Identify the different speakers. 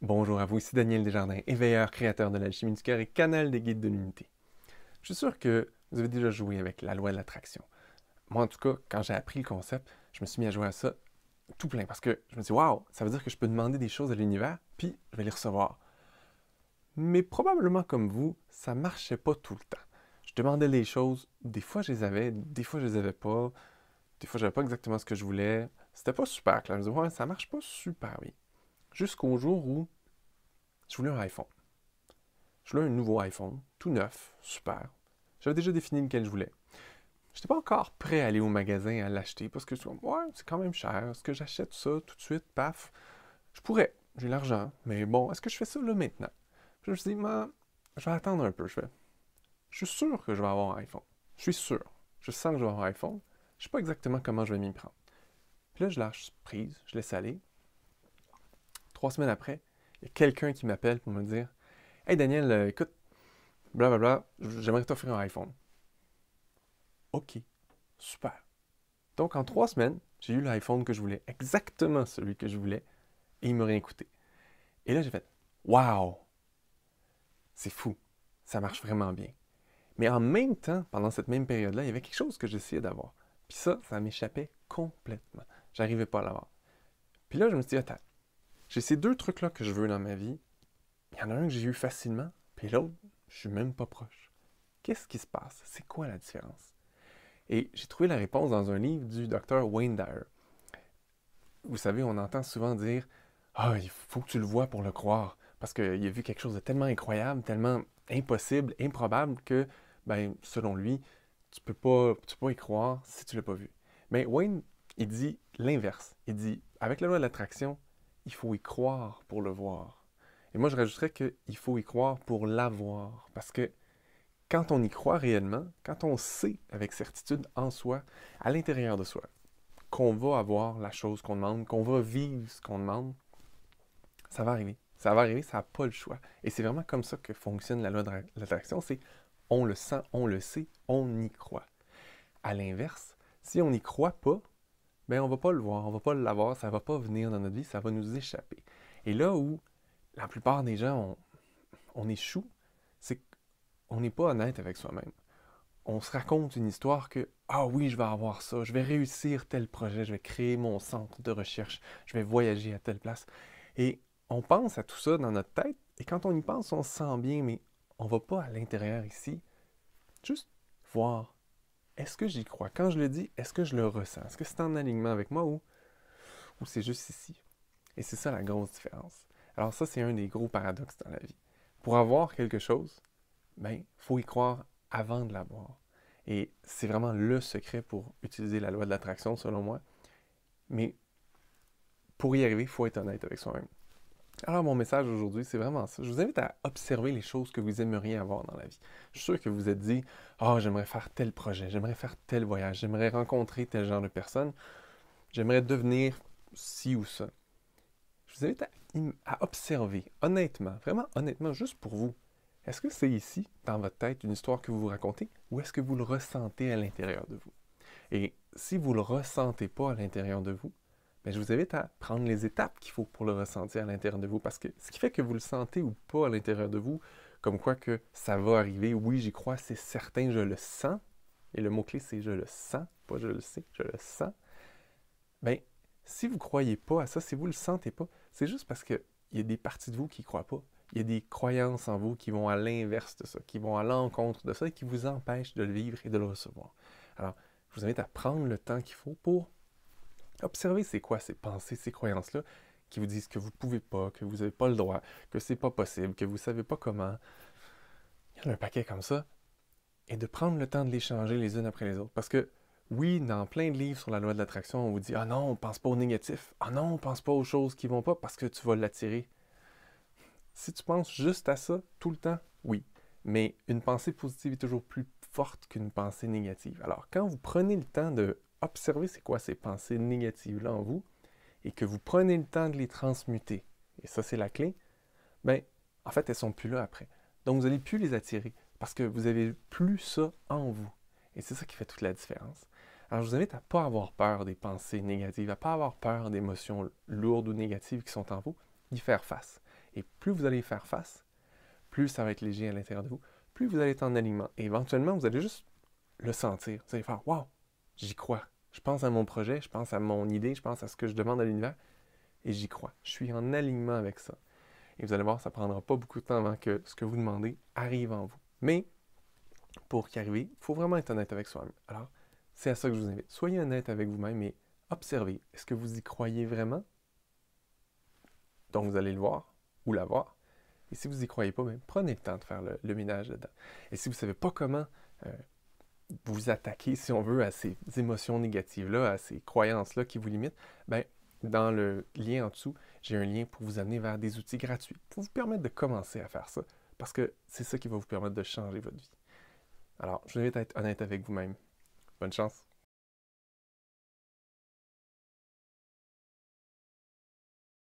Speaker 1: Bonjour à vous, ici Daniel Desjardins, éveilleur, créateur de l'alchimie du cœur et canal des guides de l'unité. Je suis sûr que vous avez déjà joué avec la loi de l'attraction. Moi, en tout cas, quand j'ai appris le concept, je me suis mis à jouer à ça tout plein parce que je me dis, waouh, ça veut dire que je peux demander des choses à l'univers, puis je vais les recevoir. Mais probablement comme vous, ça marchait pas tout le temps. Je demandais les choses, des fois je les avais, des fois je les avais pas, des fois j'avais pas exactement ce que je voulais. C'était pas super clair. Je me disais, ouais, ça marche pas super bien. Jusqu'au jour où je voulais un iPhone. Je voulais un nouveau iPhone, tout neuf, super. J'avais déjà défini lequel je voulais. Je n'étais pas encore prêt à aller au magasin à l'acheter parce que je me suis dit, ouais, c'est quand même cher. Est-ce que j'achète ça tout de suite, paf? Je pourrais, j'ai l'argent, mais bon, est-ce que je fais ça là maintenant? Puis je me suis dit, je vais attendre un peu. Je suis sûr que je vais avoir un iPhone. Je suis sûr. Je sens que je vais avoir un iPhone. Je ne sais pas exactement comment je vais m'y prendre. Puis là, je lâche prise, je laisse aller. 3 semaines après, il y a quelqu'un qui m'appelle pour me dire, hey Daniel, écoute, blablabla, j'aimerais t'offrir un iPhone. OK, super. Donc, en 3 semaines, j'ai eu l'iPhone que je voulais, exactement celui que je voulais, et il m'a rien coûté. Et là, j'ai fait, waouh, c'est fou, ça marche vraiment bien. Mais en même temps, pendant cette même période-là, il y avait quelque chose que j'essayais d'avoir. Puis ça m'échappait complètement. J'arrivais pas à l'avoir. Puis là, je me suis dit, attends, j'ai ces deux trucs-là que je veux dans ma vie. Il y en a un que j'ai eu facilement, puis l'autre, je suis même pas proche. Qu'est-ce qui se passe? C'est quoi la différence? Et j'ai trouvé la réponse dans un livre du docteur Wayne Dyer. Vous savez, on entend souvent dire ah, il faut que tu le vois pour le croire. Parce qu'il a vu quelque chose de tellement incroyable, tellement impossible, improbable que, ben, selon lui, tu peux pas y croire si tu ne l'as pas vu. Mais Wayne, il dit l'inverse. Il dit, avec la loi de l'attraction, il faut y croire pour le voir. Et moi, je rajouterais qu'il faut y croire pour l'avoir. Parce que quand on y croit réellement, quand on sait avec certitude en soi, à l'intérieur de soi, qu'on va avoir la chose qu'on demande, qu'on va vivre ce qu'on demande, ça va arriver. Ça va arriver, ça n'a pas le choix. Et c'est vraiment comme ça que fonctionne la loi de l'attraction, c'est on le sent, on le sait, on y croit. À l'inverse, si on n'y croit pas, ben on va pas le voir, on va pas l'avoir, ça va pas venir dans notre vie, ça va nous échapper. Et là où la plupart des gens, on échoue, c'est qu'on n'est pas honnête avec soi-même. On se raconte une histoire que, ah oui, je vais avoir ça, je vais réussir tel projet, je vais créer mon centre de recherche, je vais voyager à telle place. Et on pense à tout ça dans notre tête, et quand on y pense, on se sent bien, mais on va pas à l'intérieur ici, juste voir, est-ce que j'y crois? Quand je le dis, est-ce que je le ressens? Est-ce que c'est en alignement avec moi ou c'est juste ici? Et c'est ça la grosse différence. Alors ça, c'est un des gros paradoxes dans la vie. Pour avoir quelque chose, ben, il faut y croire avant de l'avoir. Et c'est vraiment le secret pour utiliser la loi de l'attraction, selon moi. Mais pour y arriver, il faut être honnête avec soi-même. Alors, mon message aujourd'hui, c'est vraiment ça. Je vous invite à observer les choses que vous aimeriez avoir dans la vie. Je suis sûr que vous vous êtes dit, ah, oh, j'aimerais faire tel projet, j'aimerais faire tel voyage, j'aimerais rencontrer tel genre de personne, j'aimerais devenir ci ou ça. Je vous invite à observer, honnêtement, vraiment honnêtement, juste pour vous. Est-ce que c'est ici, dans votre tête, une histoire que vous vous racontez, ou est-ce que vous le ressentez à l'intérieur de vous? Et si vous ne le ressentez pas à l'intérieur de vous, ben, je vous invite à prendre les étapes qu'il faut pour le ressentir à l'intérieur de vous. Parce que ce qui fait que vous le sentez ou pas à l'intérieur de vous, comme quoi que ça va arriver, oui, j'y crois, c'est certain, je le sens. Et le mot-clé, c'est je le sens, pas je le sais, je le sens. Ben, si vous ne croyez pas à ça, si vous ne le sentez pas, c'est juste parce qu'il y a des parties de vous qui ne croient pas. Il y a des croyances en vous qui vont à l'inverse de ça, qui vont à l'encontre de ça et qui vous empêchent de le vivre et de le recevoir. Alors, je vous invite à prendre le temps qu'il faut pour observer c'est quoi ces pensées, ces croyances-là qui vous disent que vous ne pouvez pas, que vous n'avez pas le droit, que c'est pas possible, que vous ne savez pas comment. Il y en a un paquet comme ça. Et de prendre le temps de les changer les unes après les autres. Parce que oui, dans plein de livres sur la loi de l'attraction, on vous dit ah non, on pense pas au négatif. Ah non, on pense pas aux choses qui vont pas parce que tu vas l'attirer. Si tu penses juste à ça tout le temps, oui. Mais une pensée positive est toujours plus forte qu'une pensée négative. Alors, quand vous prenez le temps de observer c'est quoi ces pensées négatives-là en vous, et que vous prenez le temps de les transmuter, et ça c'est la clé, ben, en fait, elles sont plus là après. Donc, vous n'allez plus les attirer parce que vous avez plus ça en vous. Et c'est ça qui fait toute la différence. Alors, je vous invite à ne pas avoir peur des pensées négatives, à ne pas avoir peur d'émotions lourdes ou négatives qui sont en vous, d'y faire face. Et plus vous allez y faire face, plus ça va être léger à l'intérieur de vous, plus vous allez être en alignement. Et éventuellement, vous allez juste le sentir. Vous allez faire « Wow, j'y crois. Je pense à mon projet, je pense à mon idée, je pense à ce que je demande à l'univers et j'y crois. Je suis en alignement avec ça. » Et vous allez voir, ça ne prendra pas beaucoup de temps avant que ce que vous demandez arrive en vous. Mais pour y arriver, il faut vraiment être honnête avec soi-même. Alors, c'est à ça que je vous invite. Soyez honnête avec vous-même et observez. Est-ce que vous y croyez vraiment? Donc, vous allez le voir ou la voir. Et si vous n'y croyez pas, bien, prenez le temps de faire le ménage dedans. Et si vous ne savez pas comment vous attaquer, si on veut, à ces émotions négatives-là, à ces croyances-là qui vous limitent, bien, dans le lien en dessous, j'ai un lien pour vous amener vers des outils gratuits pour vous permettre de commencer à faire ça. Parce que c'est ça qui va vous permettre de changer votre vie. Alors, je vous invite à être honnête avec vous-même. Bonne chance!